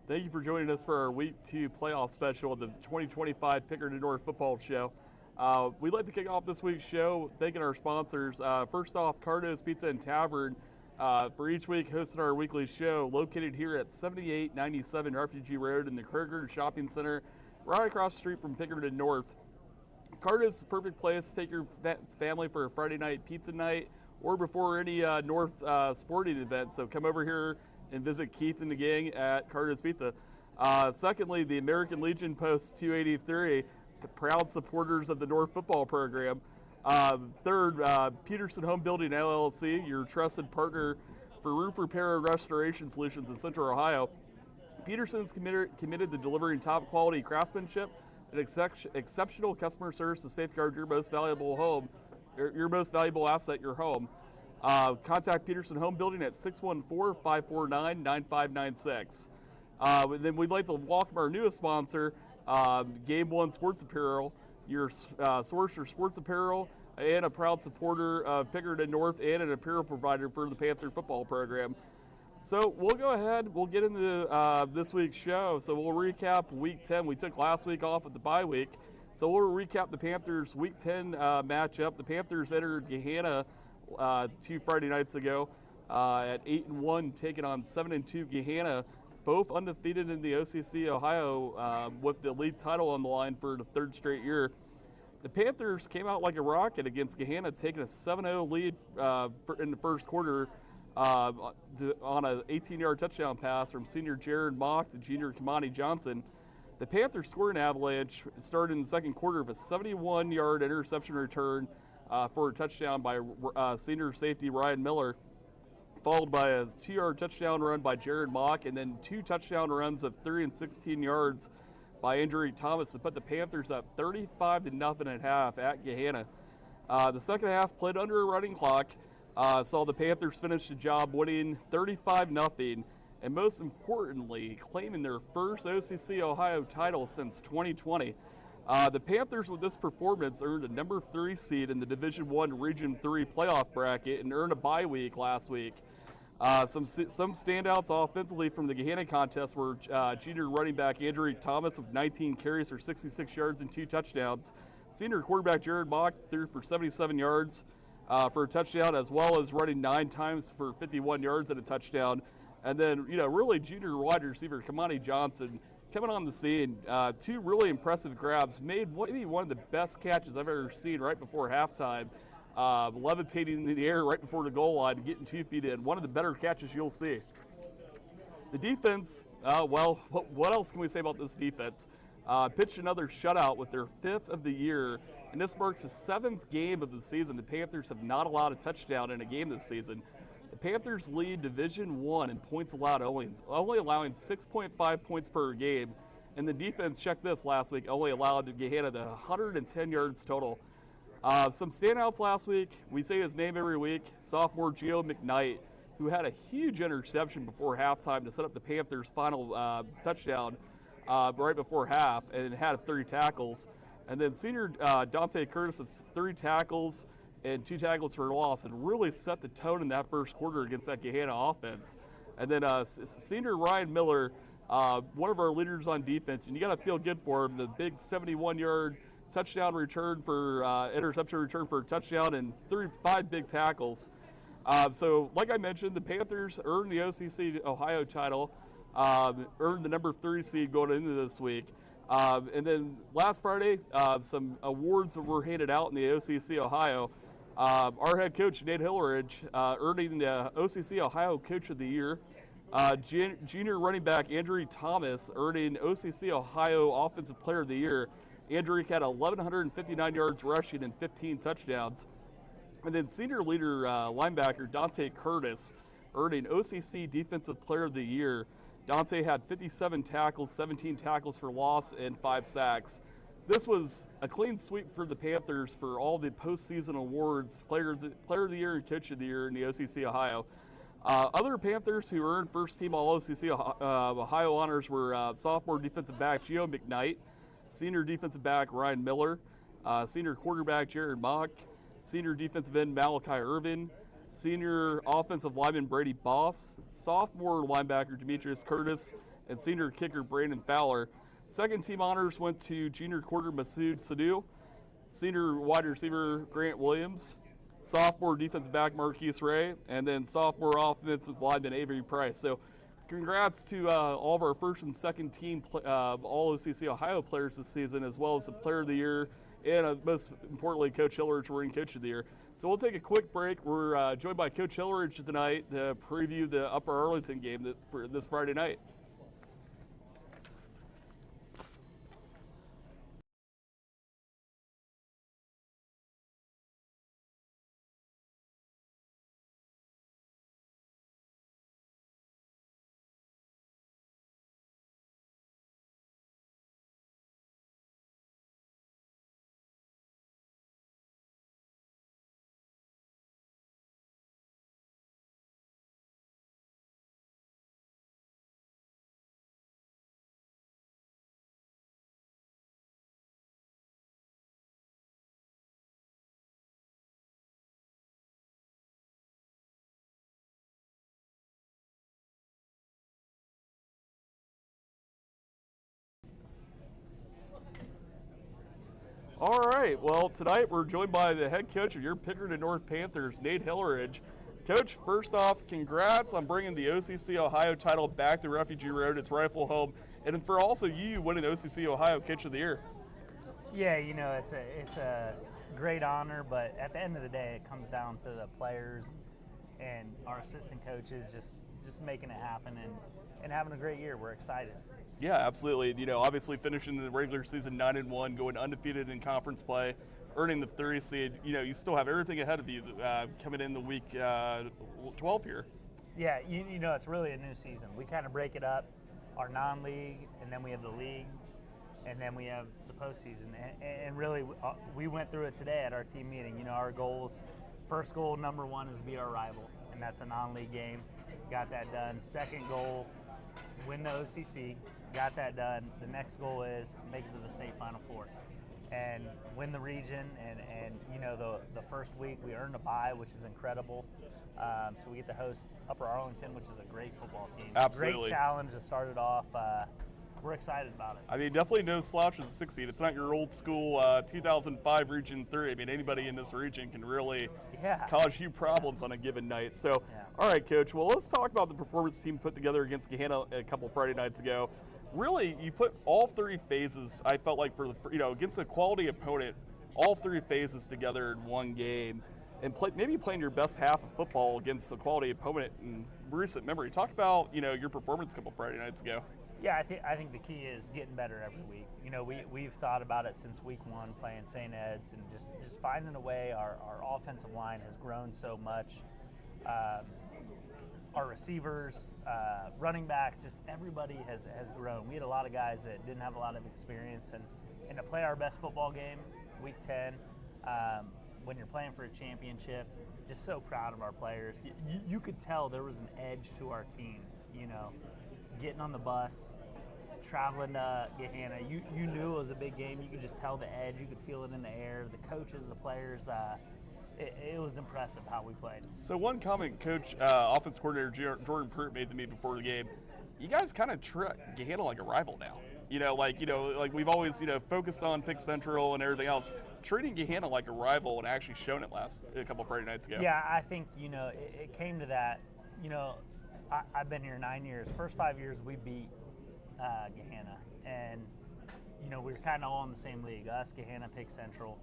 Thank you for joining us for our Week 2 playoff special of the 2025 Pickerington North Football Show. We'd like to kick off this week's show thanking our sponsors. First off, Cardo's Pizza and Tavern, for each week hosting our weekly show, located here at 7897 Refugee Road in the Kroger Shopping Center, right across the street from Pickerington North. Cardo's is the perfect place to take your family for a Friday night pizza night or before any North sporting event. So come over here and visit Keith and the gang at Cardo's Pizza. Secondly, the American Legion Post 283, proud supporters of the North football program. Third, Peterson Home Building LLC, your trusted partner for roof repair and restoration solutions in Central Ohio. Peterson's committed to delivering top quality craftsmanship and exceptional customer service to safeguard your most valuable home, your most valuable asset, your home. Contact Peterson Home Building at 614-549-9596. Then we'd like to welcome our newest sponsor, Game One Sports Apparel, your source for sports apparel and a proud supporter of Pickerington North and an apparel provider for the Panther football program. So we'll go ahead, we'll get into this week's show. So we'll recap Week 10. We took last week off with the bye week. So we'll recap the Panthers' Week 10 matchup. The Panthers entered Gahanna 2 Friday nights ago at 8-1, taking on 7-2 Gahanna, both undefeated in the OCC Ohio with the league title on the line for the third straight year. The Panthers came out like a rocket against Gahanna, taking a 7-0 lead in the first quarter on an 18-yard touchdown pass from senior Jared Mock to junior Kamani Johnson. The Panthers scored an avalanche, started in the second quarter of a 71-yard interception return for a touchdown by senior safety Ryan Miller, followed by a 2-yard touchdown run by Jared Mock, and then 2 touchdown runs of 3 and 16 yards by Andrew Thomas to put the Panthers up 35-0 at half at Gahanna. The second half played under a running clock, saw the Panthers finish the job winning 35-0, and most importantly, claiming their first OCC Ohio title since 2020. The Panthers, with this performance, earned a number 3 seed in the Division I Region 3 playoff bracket and earned a bye week last week. Some standouts offensively from the Gahanna contest were junior running back Andrew Thomas with 19 carries for 66 yards and 2 touchdowns. Senior quarterback Jared Mock threw for 77 yards for a touchdown, as well as running 9 times for 51 yards and a touchdown. And then, really junior wide receiver Kamani Johnson coming on the scene. 2 really impressive grabs, made maybe one of the best catches I've ever seen right before halftime. Levitating in the air right before the goal line, getting 2 feet in. One of the better catches you'll see. The defense, what else can we say about this defense? Pitched another shutout with their 5th of the year, and this marks the 7th game of the season. The Panthers have not allowed a touchdown in a game this season. The Panthers lead Division I in points allowed, only allowing 6.5 points per game. And the defense, check this, last week, only allowed Gahanna 110 yards total. Some standouts last week, we say his name every week, sophomore Geo McKnight, who had a huge interception before halftime to set up the Panthers' final touchdown right before half, and had 30 tackles. And then senior Dante Curtis of 3 tackles and 2 tackles for loss, and really set the tone in that first quarter against that Gahanna offense. And then senior Ryan Miller, one of our leaders on defense, and you got to feel good for him, the big 71-yard touchdown return for interception return for a touchdown and 5 big tackles. So like I mentioned, the Panthers earned the OCC Ohio title, earned the number 3 seed going into this week. And then last Friday, some awards were handed out in the OCC Ohio. Our head coach, Nate Hillerich, earning the OCC Ohio Coach of the Year. Junior running back Andrew Thomas earning OCC Ohio Offensive Player of the Year. Andrew had 1,159 yards rushing and 15 touchdowns. And then senior leader linebacker Dante Curtis earning OCC Defensive Player of the Year. Dante had 57 tackles, 17 tackles for loss, and 5 sacks. This was a clean sweep for the Panthers for all the postseason awards, Player of the Year and Coach of the Year in the OCC Ohio. Other Panthers who earned first-team All-OCC Ohio honors were sophomore defensive back Geo McKnight, senior defensive back Ryan Miller, senior quarterback Jared Mock, senior defensive end Malachi Irvin, senior offensive lineman Brady Boss, sophomore linebacker Demetrius Curtis, and senior kicker Brandon Fowler. Second team honors went to junior quarter Masood Sadu, senior wide receiver Grant Williams, sophomore defensive back Marquise Ray, and then sophomore offensive lineman Avery Price. So congrats to all of our first and second team all OCC Ohio players this season, as well as the Player of the Year, and most importantly, Coach Hillerich winning Coach of the Year. So we'll take a quick break. We're joined by Coach Hillerich tonight to preview the Upper Arlington game for this Friday night. All right, well, tonight we're joined by the head coach of your Pickerington North Panthers, Nate Hillerich. Coach, first off, congrats on bringing the OCC Ohio title back to Refugee Road, its rightful home, and for also you winning OCC Ohio Coach of the Year. Yeah, it's a great honor, but at the end of the day, it comes down to the players and our assistant coaches just making it happen and having a great year. We're excited. Yeah, absolutely. Obviously finishing the regular season 9-1, going undefeated in conference play, earning the 30 seed. You still have everything ahead of you coming in the week 12 here. Yeah, it's really a new season. We kind of break it up, our non-league, and then we have the league, and then we have the postseason. And really, we went through it today at our team meeting. Our goals, first goal, number 1, is beat our rival, and that's a non-league game. Got that done. Second goal win the OCC, got that done. The next goal is make it to the state Final Four and win the region. And you know, the first week we earned a bye, which is incredible. So we get to host Upper Arlington, which is a great football team. Absolutely. Great challenge to start it off. We're excited about it. I mean, definitely no slouch as a 6 seed. It's not your old school 2005 Region 3. I mean, anybody in this region can really cause you problems on a given night. So, all right, Coach. Well, let's talk about the performance the team put together against Gahanna a couple Friday nights ago. Really, you put all three phases, I felt like, for the, against a quality opponent, all three phases together in one game. And maybe playing your best half of football against a quality opponent in recent memory. Talk about, your performance a couple Friday nights ago. Yeah, I think the key is getting better every week. We've thought about it since week one, playing St. Ed's, and just finding a way. Our offensive line has grown so much. Our receivers, running backs, just everybody has grown. We had a lot of guys that didn't have a lot of experience, and to play our best football game, week 10, when you're playing for a championship, just so proud of our players. You could tell there was an edge to our team, getting on the bus, traveling to Gahanna. You knew it was a big game. You could just tell the edge. You could feel it in the air. The coaches, the players, it was impressive how we played. So one comment Coach, offense coordinator Jordan Pruitt made to me before the game, you guys kind of treat Gahanna like a rival now. Like we've always, focused on Pick Central and everything else. Treating Gahanna like a rival and actually shown it a couple Friday nights ago. Yeah, I think, it came to that. I've been here 9 years. First 5 years we beat Gahanna, and we were kind of all in the same league. Us, Gahanna, Pick Central.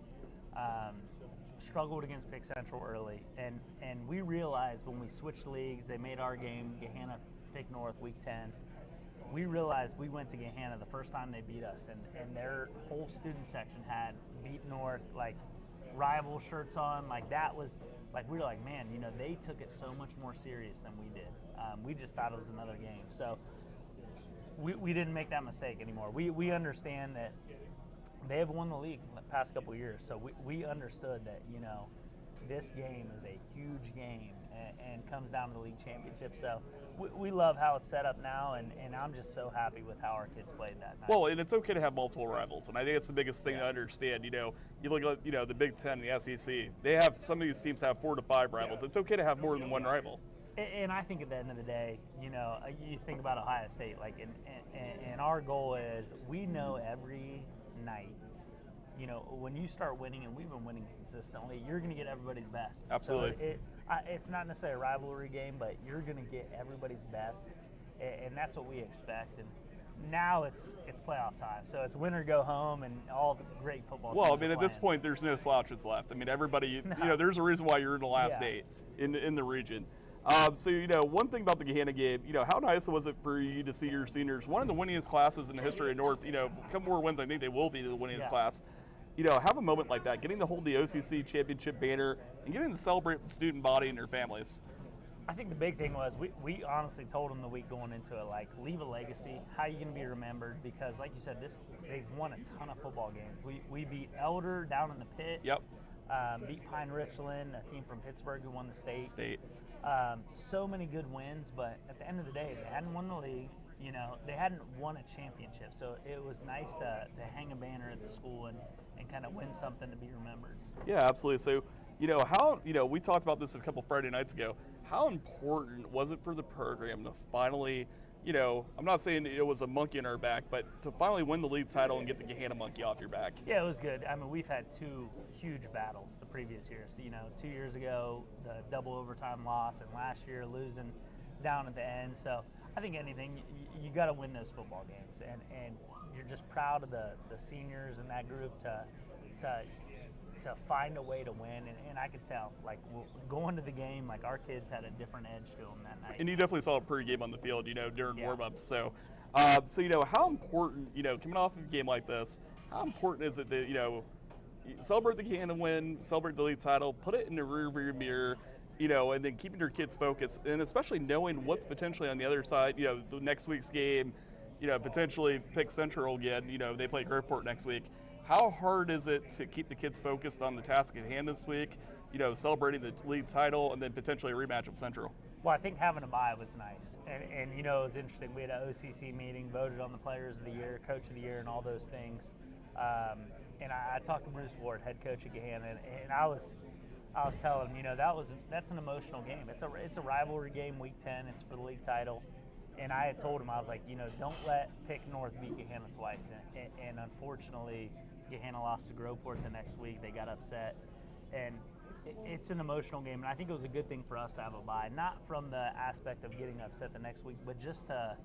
Struggled against Pick Central early, and we realized when we switched leagues, they made our game Gahanna, Pick North, week 10. We realized we went to Gahanna the first time they beat us, and their whole student section had Beat North, like rival shirts on, like that was. Like, we were like, man, they took it so much more serious than we did. We just thought it was another game. So we didn't make that mistake anymore. We understand that they have won the league the past couple of years. So we understood that, this game is a huge game and comes down to the league championship. So we love how it's set up now, and I'm just so happy with how our kids played that night. Well, and it's okay to have multiple rivals, and I think it's the biggest thing to understand. You look at the Big Ten and the SEC. They have some of these teams have 4 to 5 rivals. It's okay to have more than one rival. And I think at the end of the day, you think about Ohio State, and our goal is we know every night. When you start winning, and we've been winning consistently, you're going to get everybody's best. Absolutely. So it's not necessarily a rivalry game, but you're going to get everybody's best, and that's what we expect. And now it's playoff time, so it's win or go home, and all the great football. Well, I mean, at this point, there's no slouches left. I mean, everybody, there's a reason why you're in the last 8 in the region. So, one thing about the Gahanna game, how nice was it for you to see your seniors, one of the winningest classes in the history of North, come more wins, I think they will be the winningest class. Have a moment like that, getting to hold the OCC championship banner and getting to celebrate the student body and their families. I think the big thing was we honestly told them the week going into it, like, leave a legacy. How are you going to be remembered? Because, like you said, they've won a ton of football games. We beat Elder down in the pit. Yep. Beat Pine Richland, a team from Pittsburgh who won the state. So many good wins, but at the end of the day, they hadn't won the league. They hadn't won a championship. So it was nice to hang a banner at the school and kind of win something to be remembered. Yeah, absolutely. So, how, we talked about this a couple Friday nights ago. How important was it for the program to finally, I'm not saying it was a monkey in our back, but to finally win the league title and get the Gahanna monkey off your back? Yeah, it was good. I mean, we've had 2 huge battles the previous years. 2 years ago, the double overtime loss, and last year losing down at the end. So I think anything, you got to win those football games, and you're just proud of the seniors in that group to find a way to win, and I could tell, like, going to the game, like, our kids had a different edge to them that night. And you definitely saw a pregame on the field, during warm-ups. So, how important, coming off of a game like this, how important is it that, celebrate the Gahanna win, celebrate the league title, put it in the rearview mirror, and then keeping your kids focused, and especially knowing what's potentially on the other side, the next week's game, potentially Pick Central again, they play Groveport next week. How hard is it to keep the kids focused on the task at hand this week, celebrating the league title and then potentially a rematch of Central? Well, I think having a bye was nice. And it was interesting. We had an OCC meeting, voted on the Players of the Year, Coach of the Year, and all those things. And I talked to Bruce Ward, head coach at Gahanna, and I was telling him, that's an emotional game. It's a rivalry game, Week 10. It's for the league title. And I had told him, I was like, don't let Pick North beat Gahanna twice. And unfortunately, Gahanna lost to Groveport the next week. They got upset. And it's an emotional game. And I think it was a good thing for us to have a bye. Not from the aspect of getting upset the next week, but just to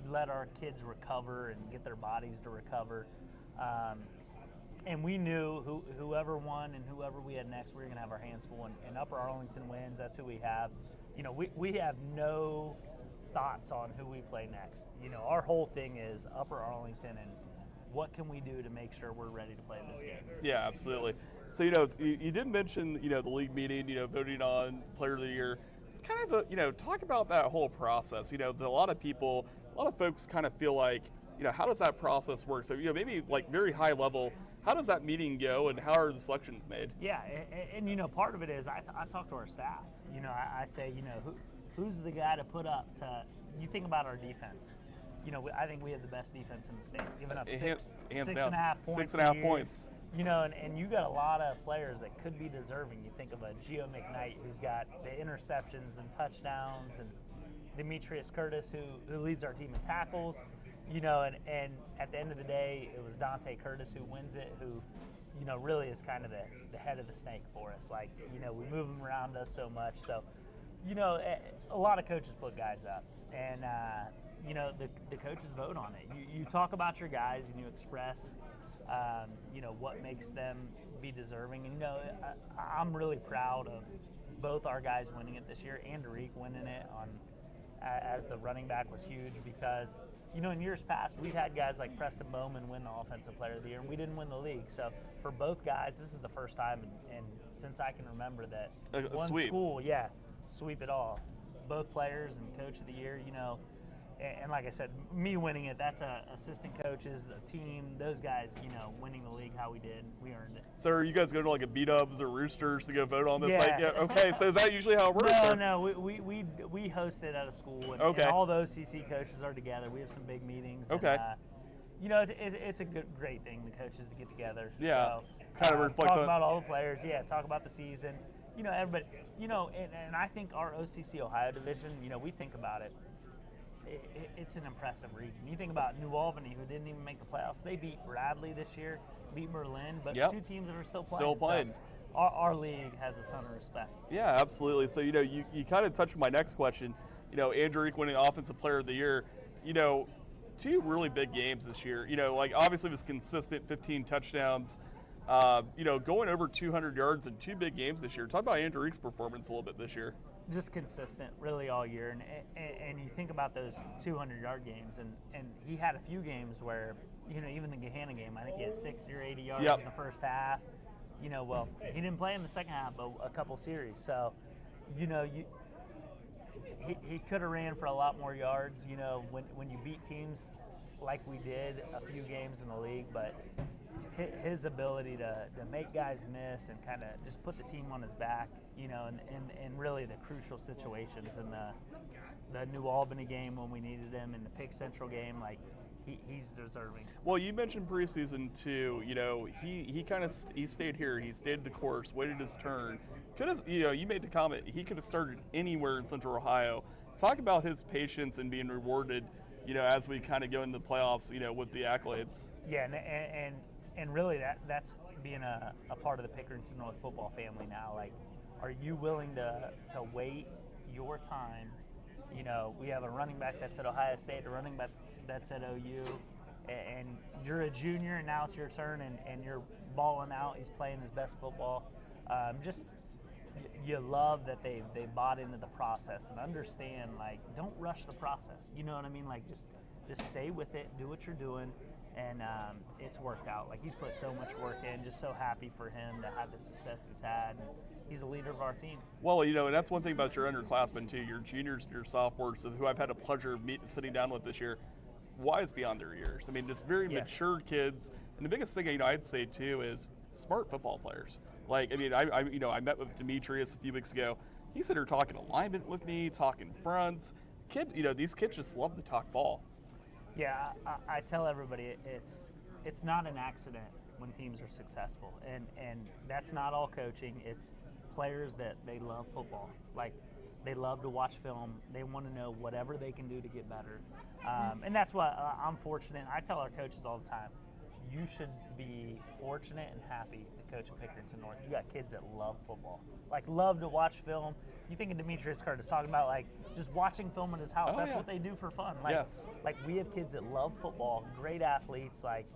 let our kids recover and get their bodies to recover. And we knew whoever won and whoever we had next, we were going to have our hands full. And Upper Arlington wins. That's who we have. We have no thoughts on who we play next. Our whole thing is Upper Arlington and what can we do to make sure we're ready to play this game. Yeah, absolutely. So, you did mention, the league meeting, voting on Player of the Year. It's kind of talk about that whole process. A lot of folks kind of feel like, how does that process work? So, maybe like very high level, how does that meeting go and how are the selections made? Yeah, and part of it is I talk to our staff. I say, who's the guy to put up to, you think about our defense. I think we have the best defense in the state, giving up six and a half points. 6.5 points. And you got a lot of players that could be deserving. You think of a Gio McKnight who's got the interceptions and touchdowns, and Demetrius Curtis who leads our team in tackles. And at the end of the day, it was Dante Curtis who wins it, who, really is kind of the head of the snake for us. Like, we move him around us so much. So, a lot of coaches put guys up, and the coaches vote on it. You talk about your guys and you express, what makes them be deserving. And I'm really proud of both our guys winning it this year, and Derek winning it as the running back was huge because, in years past we've had guys like Preston Bowman win the Offensive Player of the Year, and we didn't win the league. So for both guys, this is the first time, and since I can remember that one sweep. School, sweep it all. Both players and Coach of the Year, and like I said, me winning it, that's assistant coaches, the team, those guys, winning the league how we did, we earned it. So are you guys going to like a B-Dubs or Roosters to go vote on this? Yeah. Okay, so is that usually how it works? No, we host it at a school, and all those CC coaches are together. We have some big meetings. Okay. And, it's a great thing, the coaches to get together. Yeah, so, kind of reflect talk on about all the players. Yeah, talk about the season. Everybody. And I think our OCC Ohio division. We think about it. It's an impressive region. You think about New Albany, who didn't even make the playoffs. They beat Bradley this year, beat Berlin, but two teams that are still playing. Still playing. So our league has a ton of respect. Yeah, absolutely. So, you kind of touched on my next question. Andrew Eek winning Offensive Player of the Year. Two really big games this year. Obviously it was consistent, 15 touchdowns. Going over 200 yards in two big games this year. Talk about Andrew Eek's performance a little bit this year. Just consistent, really all year, and you think about those 200-yard games, and he had a few games where, even the Gahanna game, I think he had 60 or 80 yards in the first half. Well, he didn't play in the second half, but a couple series. So, he could have ran for a lot more yards. When you beat teams like we did a few games in the league, but his ability to make guys miss and kind of just put the team on his back, and really the crucial situations in the New Albany game when we needed him, and the Pick Central game, like he's deserving. Well, you mentioned preseason too. He stayed here. He stayed the course, waited his turn. Could have, you made the comment he could have started anywhere in Central Ohio. Talk about his patience and being rewarded, as we kind of go into the playoffs, with the accolades. Yeah, and really that's being a part of the Pickerington North football family now. Like, are you willing to wait your time? We have a running back that's at Ohio State, a running back that's at OU, and you're a junior, and now it's your turn, and you're balling out. He's playing his best football. You love that they bought into the process and understand, like, don't rush the process. You know what I mean? Like, just stay with it, do what you're doing. And it's worked out. Like, he's put so much work in. Just so happy for him to have the success he's had. And he's a leader of our team. Well, and that's one thing about your underclassmen too. Your juniors and your sophomores, who I've had the pleasure of sitting down with this year, wise beyond their years. I mean, just very mature kids. And the biggest thing I'd say too is smart football players. Like, I met with Demetrius a few weeks ago. He's sitting there talking alignment with me, talking fronts. These kids just love to talk ball. Yeah, I tell everybody it's not an accident when teams are successful, and that's not all coaching. It's players that they love football. Like, they love to watch film. They want to know whatever they can do to get better, and that's why I'm fortunate. I tell our coaches all the time, you should be fortunate and happy to coach at Pickerington North. You got kids that love football, like love to watch film. You think of Demetrius Curtis talking about like just watching film in his house. That's what they do for fun. Like, yes. Like, we have kids that love football, great athletes, like,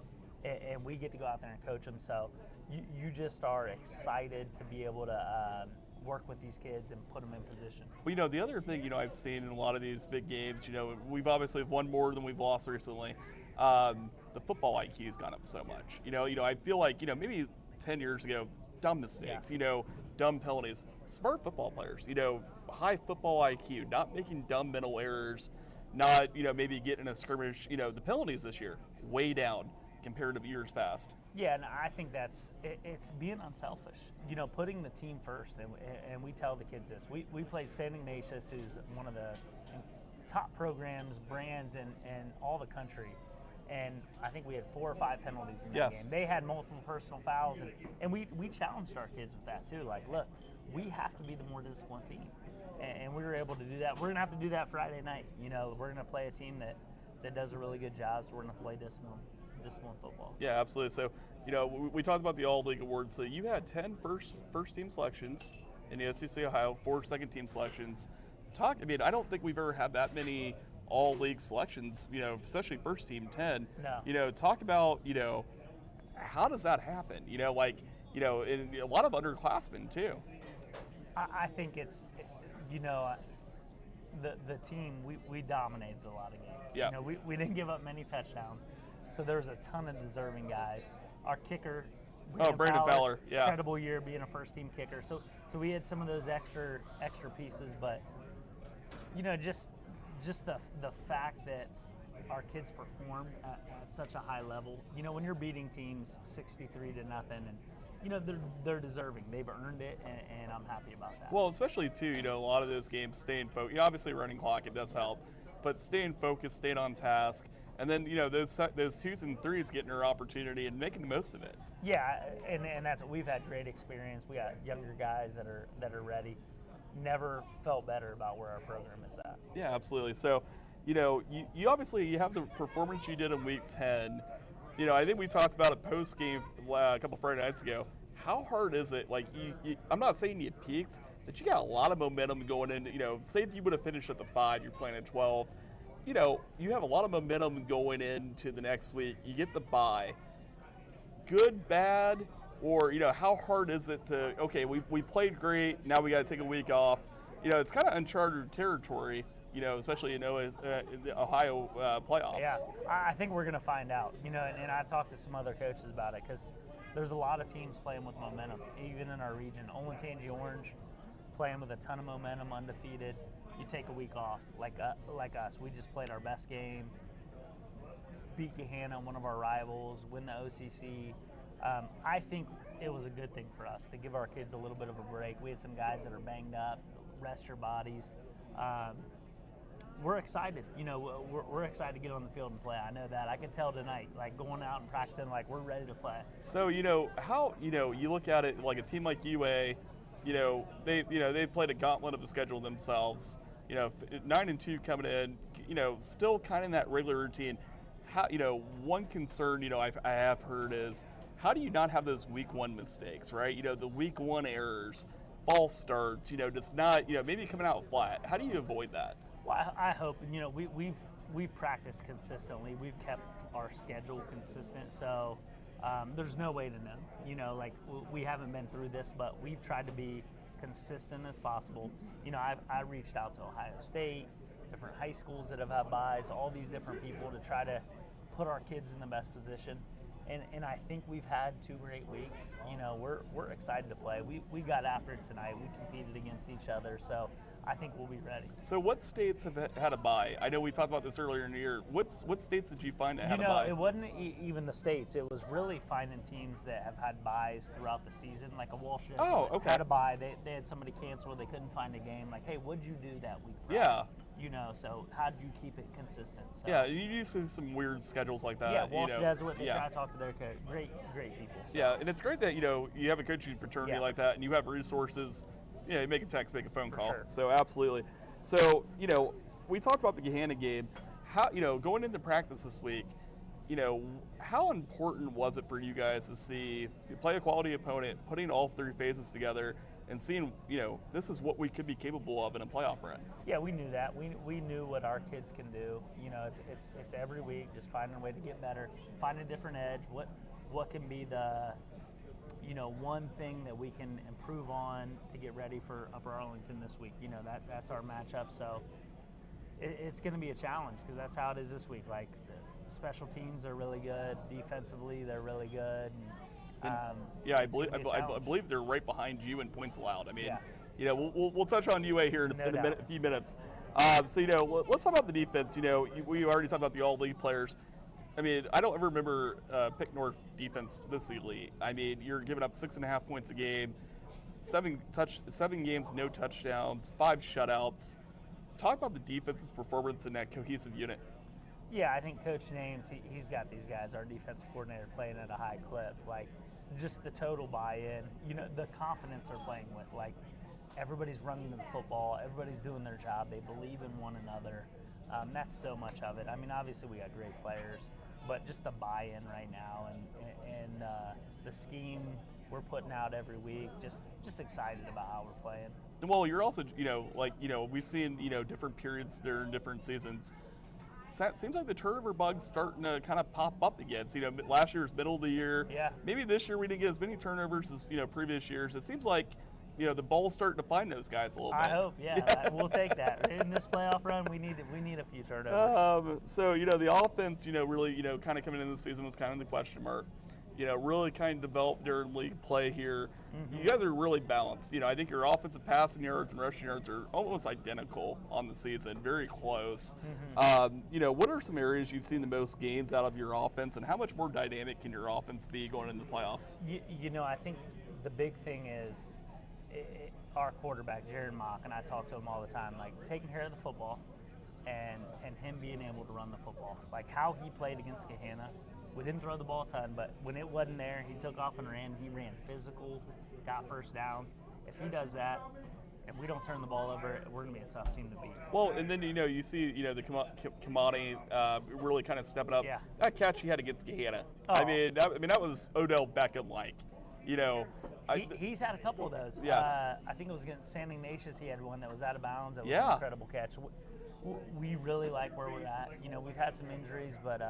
and we get to go out there and coach them. So you just are excited to be able to work with these kids and put them in position. Well, the other thing, I've seen in a lot of these big games, we've obviously won more than we've lost recently. The football IQ has gone up so much. I feel like, maybe 10 years ago, dumb mistakes, dumb penalties. Smart football players, high football IQ, not making dumb mental errors, not, maybe getting a scrimmage. The penalties this year, way down compared to years past. Yeah, and I think it's being unselfish. Putting the team first, and we tell the kids this. We played St. Ignatius, who's one of the top programs, brands in all the country, and I think we had 4 or 5 penalties in that game. They had multiple personal fouls, and we challenged our kids with that too. Like, look, we have to be the more disciplined team, and we were able to do that. We're going to have to do that Friday night. We're going to play a team that does a really good job, so we're going to play disciplined football. Yeah, absolutely. So, we talked about the All-League Awards. So you had 10 first-team selections in the SEC Ohio, 4 second-team selections. I don't think we've ever had that many All-League selections, especially first-team 10. No. Talk about, how does that happen? And a lot of underclassmen, too. I think it's, the team, we dominated a lot of games. Yeah. We didn't give up many touchdowns. So there's a ton of deserving guys. Our kicker, Brandon Fowler, yeah, incredible year being a first-team kicker. So we had some of those extra pieces, but just the fact that our kids performed at such a high level. When you're beating teams 63-0, and they're deserving. They've earned it, and I'm happy about that. Well, especially too, a lot of those games staying focused. Obviously, running clock, it does help, but staying focused, staying on task. And then, those 2s and 3s getting their opportunity and making the most of it. Yeah, and that's what we've had great experience. We got younger guys that are ready. Never felt better about where our program is at. Yeah, absolutely. So, you obviously have the performance you did in Week 10. I think we talked about it post-game a couple Friday nights ago. How hard is it? Like, I'm not saying you peaked, but you got a lot of momentum going in. Say if you would have finished at the 5, you're playing at 12. You have a lot of momentum going into the next week. You get the bye. Good, bad, or, how hard is it to, okay, we played great, now we got to take a week off. It's kind of uncharted territory, especially in the Ohio playoffs. Yeah, I think we're going to find out, and I've talked to some other coaches about it because there's a lot of teams playing with momentum, even in our region. Olentangy Orange playing with a ton of momentum, undefeated. You take a week off, like us. We just played our best game, beat Gahanna, one of our rivals, win the OCC. I think it was a good thing for us to give our kids a little bit of a break. We had some guys that are banged up, rest your bodies. We're excited. We're excited to get on the field and play. I know that. I can tell tonight, like going out and practicing, like we're ready to play. So, how, you look at it like a team like UA, they played a gauntlet of the schedule themselves. 9-2 coming in, still kind of in that regular routine. How, one concern, I have heard is, how do you not have those week 1 mistakes, right? The week 1 errors, false starts, just not, maybe coming out flat. How do you avoid that? Well, I hope, we've practiced consistently. We've kept our schedule consistent, so there's no way to know. We haven't been through this, but we've tried to be consistent as possible. I reached out to Ohio State, different high schools that have had byes, all these different people to try to put our kids in the best position. And I think we've had 2 great weeks. We're excited to play. We got after it tonight. We competed against each other. So I think we'll be ready. So what states have had a bye? I know we talked about this earlier in the year. What states did you find that had a bye? It wasn't even the states. It was really finding teams that have had byes throughout the season. Like a Walsh had a bye. They had somebody cancel. They couldn't find a game. Like, hey, what'd you do that week? Yeah. So how did you keep it consistent? So, yeah, you used to see some weird schedules like that. Yeah, Walsh Jesuit. They try to talk to their coach. Great people. So. Yeah, and it's great that you have a coaching fraternity like that, and you have resources. You make a text, make a phone call. Sure. So absolutely. So we talked about the Gahanna game. How going into practice this week, how important was it for you guys to see you play a quality opponent, putting all three phases together, and seeing this is what we could be capable of in a playoff run? Yeah, we knew that. We knew what our kids can do. It's every week just finding a way to get better, find a different edge. What can be the one thing that we can improve on to get ready for Upper Arlington this week. That's our matchup. So it's going to be a challenge because that's how it is this week. Like the special teams are really good, defensively they're really good. I believe they're right behind you in points allowed. I mean, we'll touch on UA here in a few minutes. Let's talk about the defense. We already talked about the all-league players. I mean, I don't ever remember Pick North defense this elite. I mean, you're giving up 6.5 points a game, 7 games, no touchdowns, 5 shutouts. Talk about the defense's performance in that cohesive unit. Yeah, I think Coach Names, he's got these guys, our defensive coordinator, playing at a high clip. Like, just the total buy-in, the confidence they're playing with. Like, everybody's running the football, everybody's doing their job, they believe in one another. That's so much of it. I mean, obviously we got great players, but just the buy-in right now and the scheme we're putting out every week, just excited about how we're playing. Well, you're also, we've seen, different periods during different seasons. It seems like the turnover bug's starting to kind of pop up again. So, last year's middle of the year. Yeah. Maybe this year we didn't get as many turnovers as, previous years. It seems like, the ball's starting to find those guys a little bit. I hope, yeah. We'll take that. In this playoff run, we need a few turnovers. The offense, really, kind of coming into the season was kind of the question mark. Really kind of developed during league play here. Mm-hmm. You guys are really balanced. I think your offensive passing yards and rushing yards are almost identical on the season, very close. Mm-hmm. What are some areas you've seen the most gains out of your offense, and how much more dynamic can your offense be going into the playoffs? I think the big thing is our quarterback, Jared Mock, and I talk to him all the time, like taking care of the football and him being able to run the football. Like how he played against Gahanna. We didn't throw the ball a ton, but when it wasn't there, he took off and ran. He ran physical, got first downs. If he does that, if we don't turn the ball over, we're going to be a tough team to beat. Well, and then, you see, the Kamani really kind of stepping up. Yeah. That catch he had against Gahanna. Oh. I mean, that was Odell Beckham-like. He's had a couple of those. Yes. I think it was against San Ignatius. He had one that was out of bounds. That was an incredible catch. We really like where we're at. We've had some injuries, but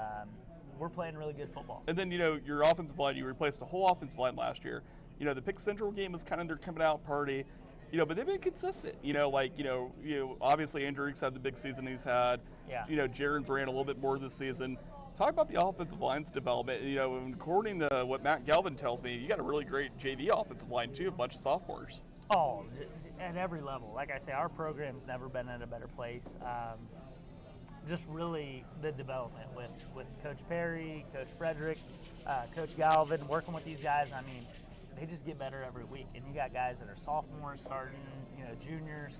we're playing really good football. And then, your offensive line, you replaced the whole offensive line last year. The Pick Central game was kind of their coming out party, but they've been consistent. Obviously Andrew Reeks had the big season he's had. Yeah. Jaren's ran a little bit more this season. Talk about the offensive line's development. According to what Matt Galvin tells me, you got a really great JV offensive line too, a bunch of sophomores. Oh, at every level. Like I say, our program's never been at a better place. Just really the development with Coach Perry, Coach Frederick, Coach Galvin, working with these guys. I mean, they just get better every week. And you got guys that are sophomores starting, juniors,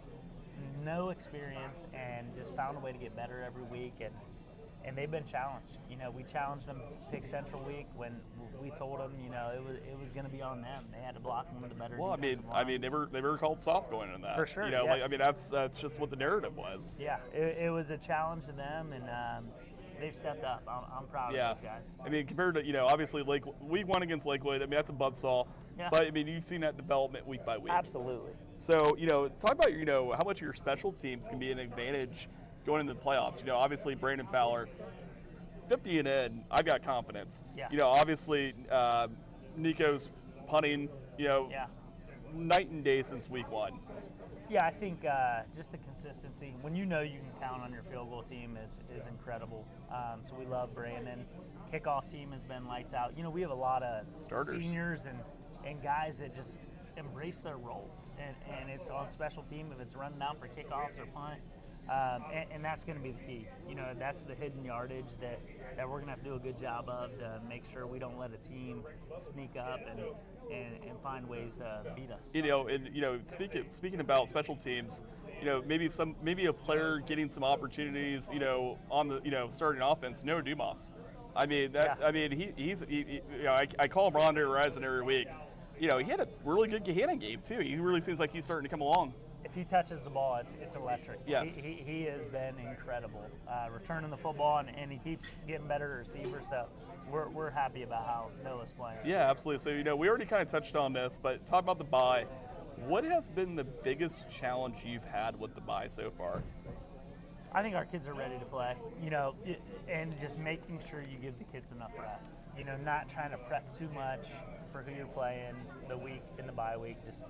no experience, and just found a way to get better every week. And they've been challenged. We challenged them Pick Central week when we told them, it was going to be on them. They had to block one of the better. Well, I mean, they were called soft going into that. For sure. Yes. That's just what the narrative was. Yeah, it was a challenge to them, and they've stepped up. I'm proud of those guys. I mean, compared to obviously week 1 against Lakewood, I mean that's a buzzsaw. Yeah. But I mean, you've seen that development week by week. Absolutely. So talk about how much your special teams can be an advantage going into the playoffs. Obviously Brandon Fowler, 50 and in, I've got confidence. Yeah. Obviously Nico's punting, night and day since week 1. Yeah, I think just the consistency. When you can count on your field goal team is incredible. So we love Brandon. Kickoff team has been lights out. We have a lot of starters, seniors and guys that just embrace their role, and it's on special team if it's running out for kickoffs or punt. And that's going to be the key. That's the hidden yardage that we're going to have to do a good job of to make sure we don't let a team sneak up and find ways to beat us. Speaking about special teams, maybe a player getting some opportunities, on the starting offense. Noah Dumas. I mean I call him Ronda Horizon every week. He had a really good Gehanna game too. He really seems like he's starting to come along. If he touches the ball, it's electric. Yes. He has been incredible, returning the football, and he keeps getting better receiver. So we're happy about how Noah's playing. Yeah, absolutely. So we already kind of touched on this, but talk about the bye. What has been the biggest challenge you've had with the bye so far? I think our kids are ready to play. And just making sure you give the kids enough rest. Not trying to prep too much for who you're playing the week in the bye week. Just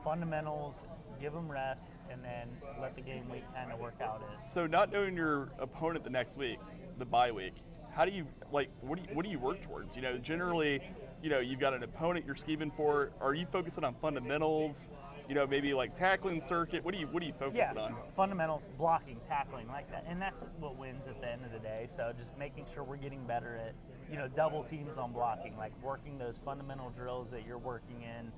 fundamentals. Give them rest, and then let the game week kind of work out. So not knowing your opponent the next week, the bye week, how do you what do you work towards? Generally, you've got an opponent you're scheming for. Are you focusing on fundamentals? Maybe like tackling circuit. What do you focusing on? Fundamentals, blocking, tackling, like that, and that's what wins at the end of the day. So just making sure we're getting better at double teams on blocking, like working those fundamental drills that you're working in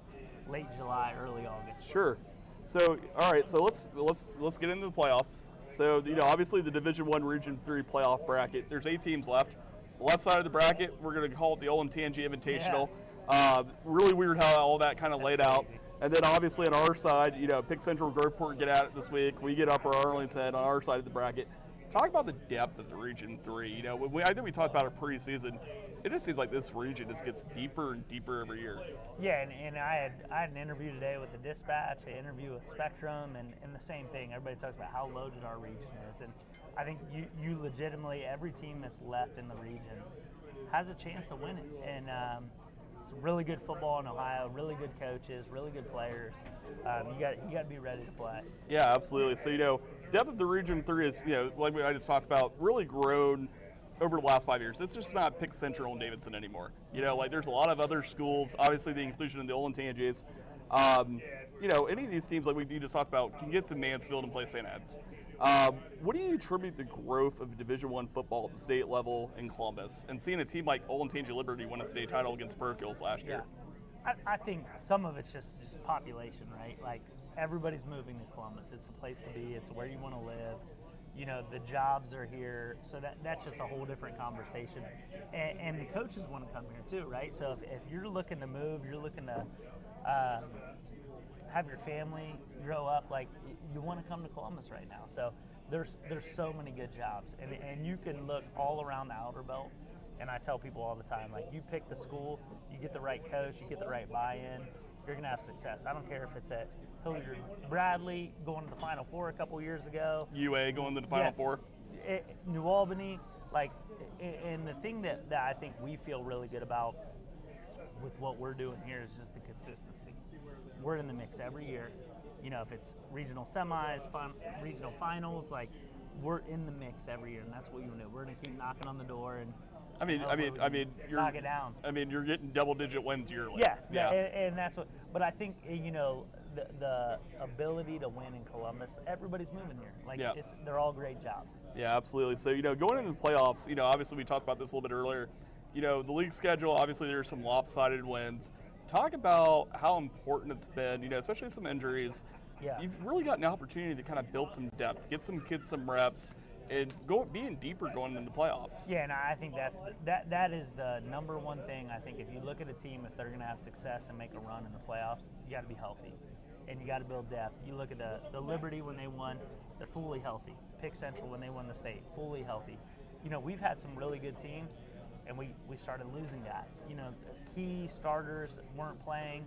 late July, early August. Sure. So, all right. So let's get into the playoffs. So, obviously the Division I Region 3 playoff bracket. There's 8 teams left. The left side of the bracket, we're going to call it the Olentangy Invitational. Yeah. Really weird how all that kind of laid crazy. out. And then obviously on our side, Pick Central, Groveport get at it this week. We get Upper Arlington on our side of the bracket. Talk about the depth of the Region 3. I think we talked about it preseason. It just seems like this region just gets deeper and deeper every year. Yeah, and I had an interview today with the Dispatch, an interview with Spectrum, and the same thing. Everybody talks about how loaded our region is, and I think you legitimately, every team that's left in the region has a chance to win it. And it's really good football in Ohio, really good coaches, really good players. You got to be ready to play. Yeah, absolutely. So depth of the Region 3 is like I just talked about, really grown over the last 5 years. It's just not Pick Central and Davidson anymore. There's a lot of other schools. Obviously, the inclusion of the Olentangies. Any of these teams, like we just talked about, can get to Mansfield and play St. Ed's. What do you attribute the growth of Division I football at the state level in Columbus, and seeing a team like Olentangy Liberty win a state title against Burke Hills last year? I think some of it's just population, right? Like, everybody's moving to Columbus. It's a place to be. It's where you want to live. The jobs are here, so that's just a whole different conversation. And the coaches want to come here too, right? So if you're looking to move, you're looking to have your family grow up, like, you want to come to Columbus right now. So there's so many good jobs, and you can look all around the Outer Belt. And I tell people all the time, like, you pick the school, you get the right coach, you get the right buy-in, you're going to have success. I don't care if it's at Hilliard Bradley going to the Final Four a couple years ago. UA going to the Final Four. New Albany. And the thing that I think we feel really good about with what we're doing here is just the consistency. We're in the mix every year. If it's regional semis, regional finals, like, we're in the mix every year, and that's what you want to do. We're going to keep knocking on the door and you're knock it down. You're getting double-digit wins yearly. Yes, yeah, and that's what. But I think the ability to win in Columbus, everybody's moving here. Like, they're all great jobs. Yeah, absolutely. So going into the playoffs, obviously we talked about this a little bit earlier. The league schedule, obviously there's some lopsided wins. Talk about how important it's been. Especially some injuries. Yeah. You've really got an opportunity to kind of build some depth, get some kids some reps, and being deeper going into the playoffs. Yeah, and I think that is the number one thing. I think if you look at a team, if they're going to have success and make a run in the playoffs, you got to be healthy, and you got to build depth. You look at the Liberty when they won, they're fully healthy. Pick Central when they won the state, fully healthy. We've had some really good teams, and we started losing guys. Key starters weren't playing.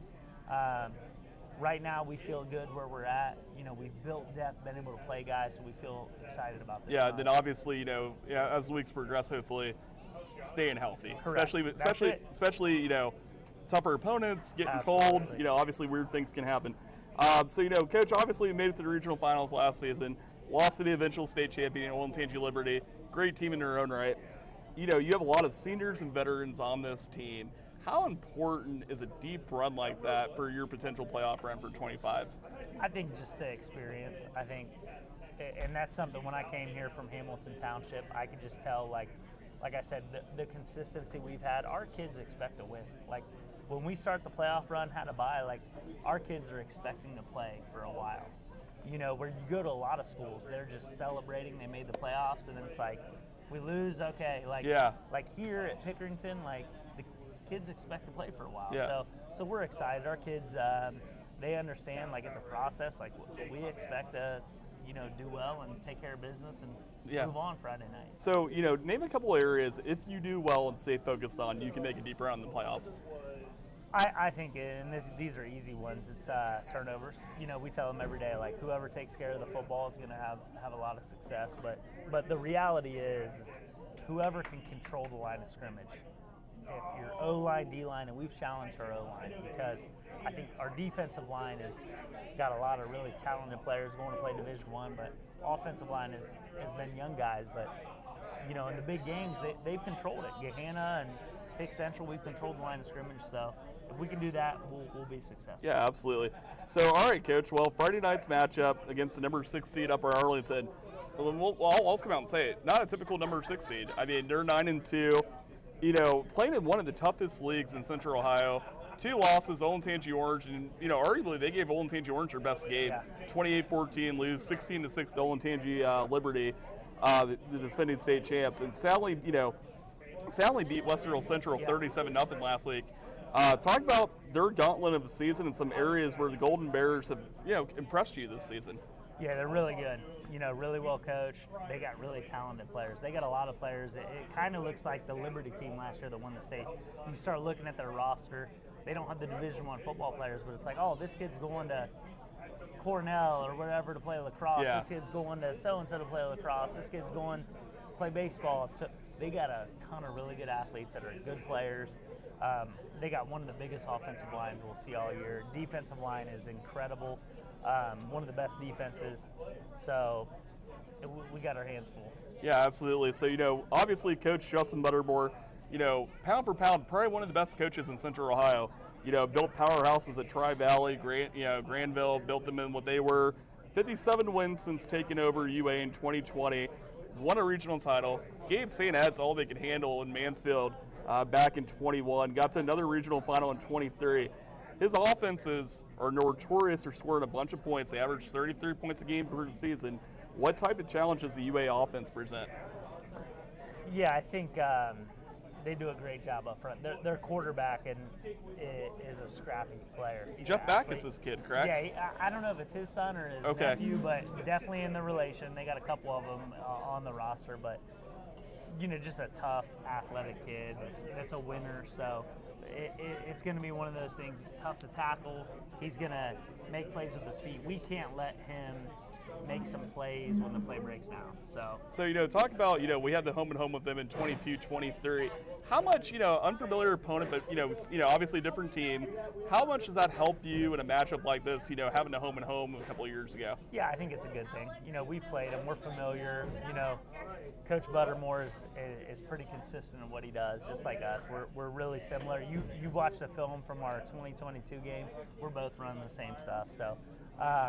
Right now, we feel good where we're at. We've built depth, been able to play guys, so we feel excited about this. Yeah, then obviously, as the weeks progress, hopefully, staying healthy. Correct. Especially, tougher opponents, getting Absolutely. cold. Obviously, weird things can happen. So, Coach, obviously, we made it to the regional finals last season. Lost to the eventual state champion, Olentangy Liberty. Great team in their own right. You have a lot of seniors and veterans on this team. How important is a deep run like that for your potential playoff run for 25? I think just the experience. I think, and that's something when I came here from Hamilton Township, I could just tell, like I said, the consistency we've had. Our kids expect to win. Like when we start the playoff run, had a bye, like our kids are expecting to play for a while. You know, where you go to a lot of schools, they're just celebrating they made the playoffs, and then it's like, we lose, okay. Like here at Pickerington, like the kids expect to play for a while. Yeah. So we're excited. Our kids, they understand like it's a process. Like we expect to, do well and take care of business and move on Friday night. So, name a couple areas if you do well and stay focused on, you can make a deep run in the playoffs. I think, and these are easy ones. It's turnovers. We tell them every day, like whoever takes care of the football is going to have a lot of success. But the reality is whoever can control the line of scrimmage. If you're O-line, D-line, and we've challenged our O-line because I think our defensive line has got a lot of really talented players going to play Division I, but offensive line has been young guys. But in the big games, they've controlled it. Gahanna and Pick Central, we've controlled the line of scrimmage, so if we can do that, we'll be successful. Yeah, absolutely. So, all right, Coach. Well, Friday night's matchup against the number 6 seed Upper Arlington. I'll come out and say it. Not a typical number 6 seed. I mean, they're 9-2. Playing in one of the toughest leagues in Central Ohio. 2 losses, Olentangy Orange, and arguably they gave Olentangy Orange their best game. 28-14, lose 16-6 to Olentangy Liberty, the defending state champs, and sadly beat Western Central 37-0 last week. Talk about their gauntlet of the season and some areas where the Golden Bears have, impressed you this season. Yeah, they're really good. Really well coached. They got really talented players. They got a lot of players. It kind of looks like the Liberty team last year that won the state. You start looking at their roster. They don't have the Division I football players, but it's like, oh, this kid's going to Cornell or wherever to play lacrosse. Yeah. This kid's going to so-and-so to play lacrosse. This kid's going to play baseball. So they got a ton of really good athletes that are good players. They got one of the biggest offensive lines we'll see all year. Defensive line is incredible. One of the best defenses. So we got our hands full. Yeah, absolutely. So, obviously Coach Justin Buttermore, pound for pound, probably one of the best coaches in Central Ohio. Built powerhouses at Tri-Valley, Granville, built them in what they were. 57 wins since taking over UA in 2020. He's won a regional title. Gave St. Ed's all they could handle in Mansfield back in 21. Got to another regional final in 23. His offenses are notorious for scoring a bunch of points. They average 33 points a game per season. What type of challenges the UA offense present? Yeah, I think they do a great job up front. Their quarterback is a scrappy player. Jeff Backus, this kid, correct? Yeah, I don't know if it's his son or his nephew, but definitely in the relation. They got a couple of them on the roster, but just a tough, athletic kid that's a winner. So it's going to be one of those things. It's tough to tackle. He's going to make plays with his feet. We can't let him make some plays when the play breaks down. So talk about, we had the home and home with them in 22-23. How much, unfamiliar opponent, but, obviously different team. How much does that help you in a matchup like this, having a home and home a couple of years ago? Yeah, I think it's a good thing. We played him. We're familiar. Coach Buttermore is pretty consistent in what he does, just like us. We're really similar. You watched the film from our 2022 game. We're both running the same stuff. So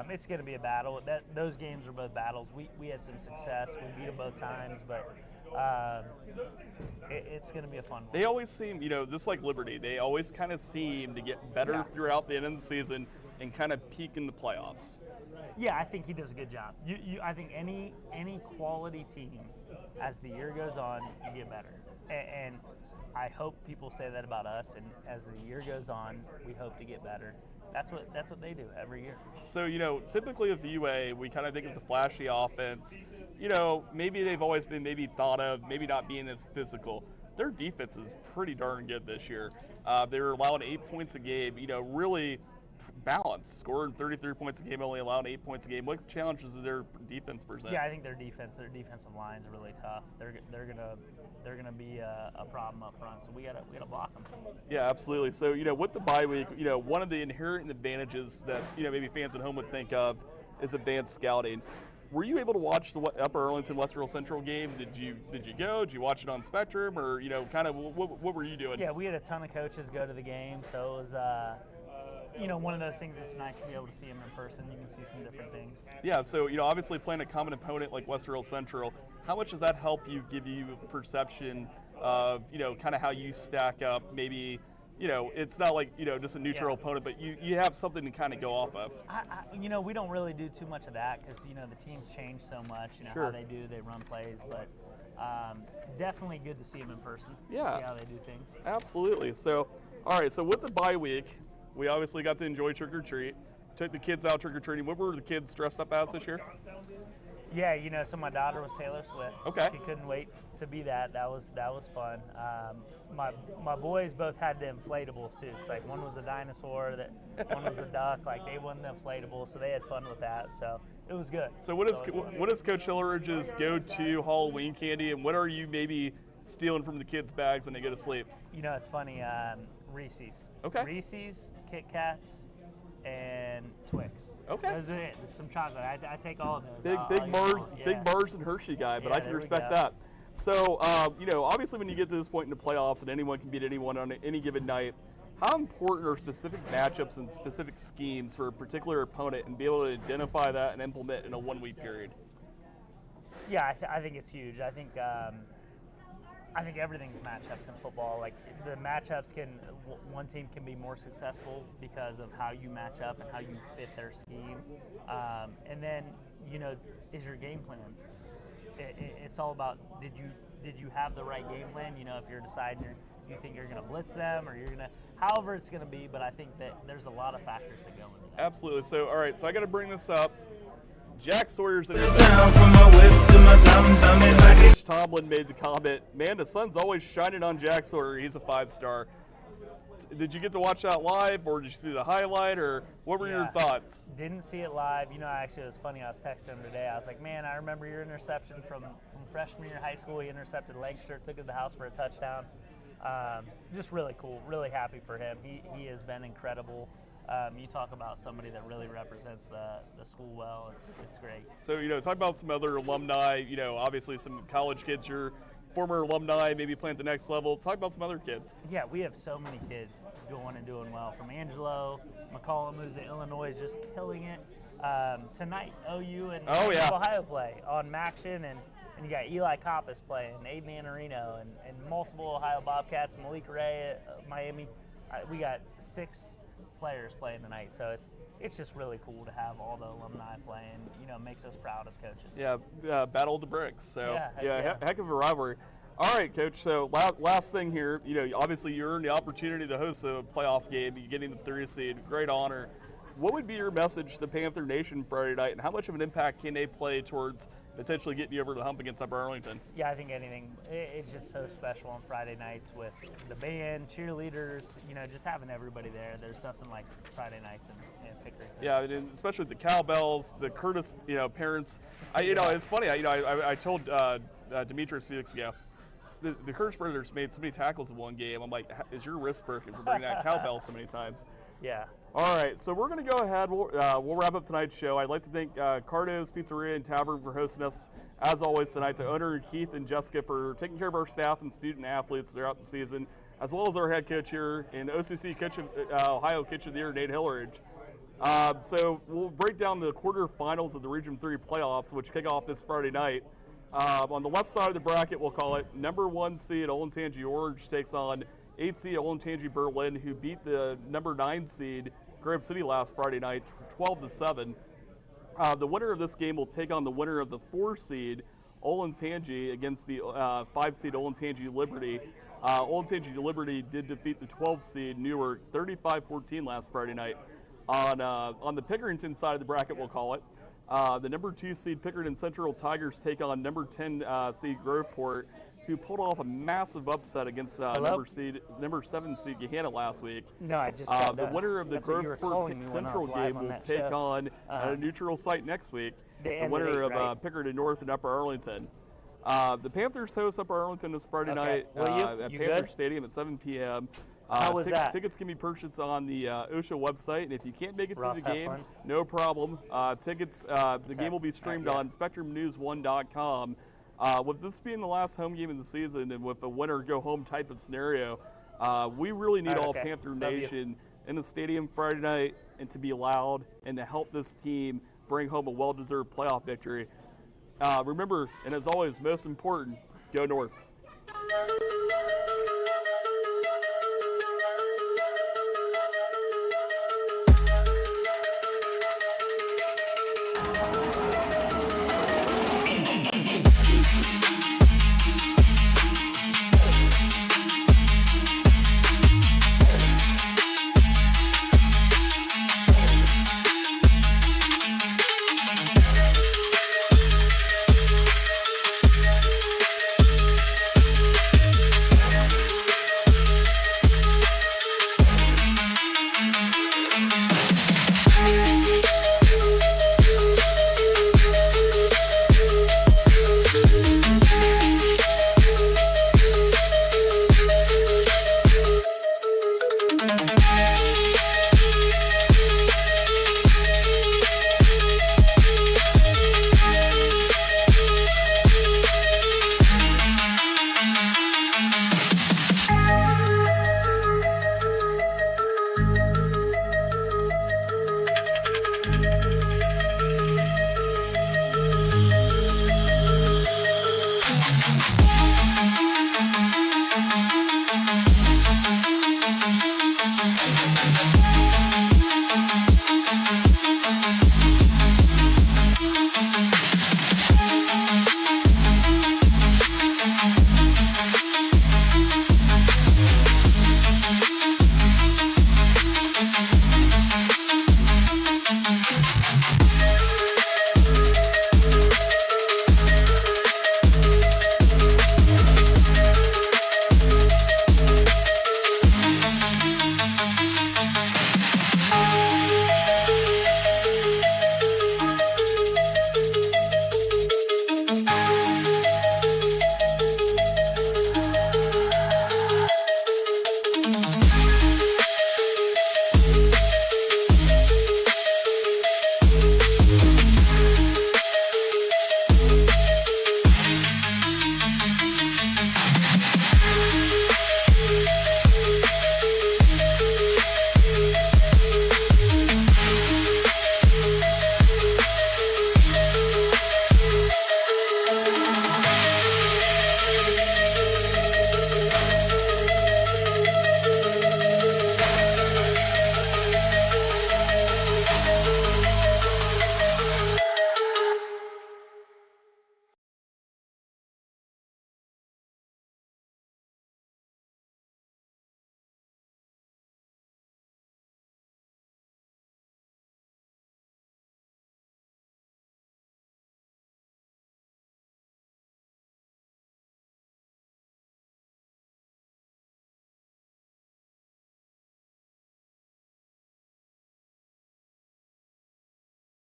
it's going to be a battle. Those games are both battles. We had some success. We beat them both times, but it's going to be a fun one. They always seem, just like Liberty, they always kind of seem to get better throughout the end of the season and kind of peak in the playoffs. Yeah, I think he does a good job. I think any quality team, as the year goes on, you get better. And I hope people say that about us. And as the year goes on, we hope to get better. That's what they do every year. So, typically with the UA, we kind of think of the flashy offense. Maybe they've always been thought of, maybe not being as physical. Their defense is pretty darn good this year. They were allowing 8 points a game, really balanced, scoring 33 points a game, only allowing 8 points a game. What challenges does their defense present? Yeah, I think their defensive line is really tough. They're gonna be a problem up front, so we gotta block them. Yeah, absolutely. So with the bye week, one of the inherent advantages that maybe fans at home would think of is advanced scouting. Were you able to watch the Upper Arlington Westfield Central game? Did you go? Did you watch it on Spectrum, or kind of what were you doing? Yeah, we had a ton of coaches go to the game, so it was one of those things that's nice to be able to see them in person. You can see some different things. Yeah, so obviously playing a common opponent like Westfield Central, how much does that help you give you perception of kind of how you stack up? Maybe it's not like just a neutral opponent, but you have something to kind of go off of. We don't really do too much of that because the teams change so much. Sure. How they run plays, but definitely good to see them in person. Yeah. See how they do things. Absolutely. So, all right. So with the bye week, we obviously got to enjoy trick or treat. Took the kids out trick or treating. What were the kids dressed up as this year? Yeah, so my daughter was Taylor Swift. Okay. She couldn't wait to be that. That was fun. My boys both had the inflatable suits. Like one was a dinosaur, one was a duck. Like they won the inflatable, so they had fun with that. So it was good. So what is Coach Hillerich's go-to Halloween candy, and what are you maybe stealing from the kids' bags when they go to sleep? It's funny. Reese's. Okay. Reese's, Kit Kats, and Twix. Okay. Those are it. Some chocolate. I take all of those. Big Mars and Hershey guy, but I can respect that. So, obviously when you get to this point in the playoffs and anyone can beat anyone on any given night, how important are specific matchups and specific schemes for a particular opponent and be able to identify that and implement in a 1 week period? Yeah, I think it's huge. I think everything's matchups in football. Like the matchups one team can be more successful because of how you match up and how you fit their scheme. And then, is your game plan. It's all about did you have the right game plan? If you're deciding you think you're going to blitz them or you're going to, however it's going to be. But I think that there's a lot of factors that go into that. Absolutely. So, all right. So I got to bring this up. Jack Sawyer's in Down from my whip to my diamonds, I'm in like Coach Tomlin made the comment, man, the sun's always shining on Jack Sawyer. He's a 5-star. Did you get to watch that live, or did you see the highlight, or what were your thoughts? Didn't see it live. Actually, it was funny. I was texting him today. I was like, man, I remember your interception from freshman year in high school. He intercepted Lancaster, took it to the house for a touchdown. Just really cool. Really happy for him. He has been incredible. You talk about somebody that really represents the school well. It's great. So, talk about some other alumni, obviously some college kids, your former alumni, maybe playing at the next level. Talk about some other kids. Yeah, we have so many kids going and doing well. From Angelo McCollum, who's in Illinois, is just killing it. Tonight, OU and Ohio play on Maction, and you got Eli Koppas playing, Aiden Anarino, and multiple Ohio Bobcats, Malik Ray at Miami. We got 6 players playing tonight, so it's just really cool to have all the alumni playing. It makes us proud as coaches. Yeah, battle of the bricks. So yeah. Heck of a rivalry. All right, Coach. So last thing here, obviously you earned the opportunity to host a playoff game. You're getting the 3rd seed, great honor. What would be your message to Panther Nation Friday night, and how much of an impact can they play towards potentially getting you over the hump against Upper Arlington? Yeah, I think anything. It's just so special on Friday nights with the band, cheerleaders, just having everybody there. There's nothing like Friday nights in Pickerington. Yeah, and especially the cowbells, the Curtis, parents. It's funny. I told Demetrius a few weeks ago, the Curtis brothers made so many tackles in one game. I'm like, is your wrist broken for bringing that cowbell so many times? Yeah. All right, so we're going to go ahead. We'll wrap up tonight's show. I'd like to thank Cardo's Pizzeria and Tavern for hosting us, as always, tonight. To owner Keith and Jessica for taking care of our staff and student athletes throughout the season, as well as our head coach here in OCC Ohio Coach of the Year, Nate Hillerich. So we'll break down the quarterfinals of the Region 3 playoffs, which kick off this Friday night. On the left side of the bracket, we'll call it number 1 seed Olentangy Orange takes on 8 seed Olentangy Berlin, who beat the number 9 seed Grove City last Friday night, 12-7. The winner of this game will take on the winner of the 4 seed Olentangy against the 5 seed Olentangy Liberty. Olentangy Liberty did defeat the 12 seed Newark 35-14 last Friday night. On the Pickerington side of the bracket, we'll call it, the number 2 seed Pickerington Central Tigers take on number 10 seed Groveport, who pulled off a massive upset against number 7 seed Gahanna last week. No, I just the winner of the Groveport Central game will take on at a neutral site next week. The winner of Pickerington North and Upper Arlington. The Panthers host Upper Arlington this Friday night at Panther Stadium at 7 p.m. How was that? Tickets can be purchased on the OSHA website, and if you can't make it Ross, to the have game, fun. no problem. The game will be streamed yeah. on SpectrumNews1.com. With this being the last home game of the season, and with a winner go home type of scenario, we really need all Okay. Panther Love you. Nation in the stadium Friday night, and to be loud and to help this team bring home a well-deserved playoff victory. Remember, and as always, most important, go North.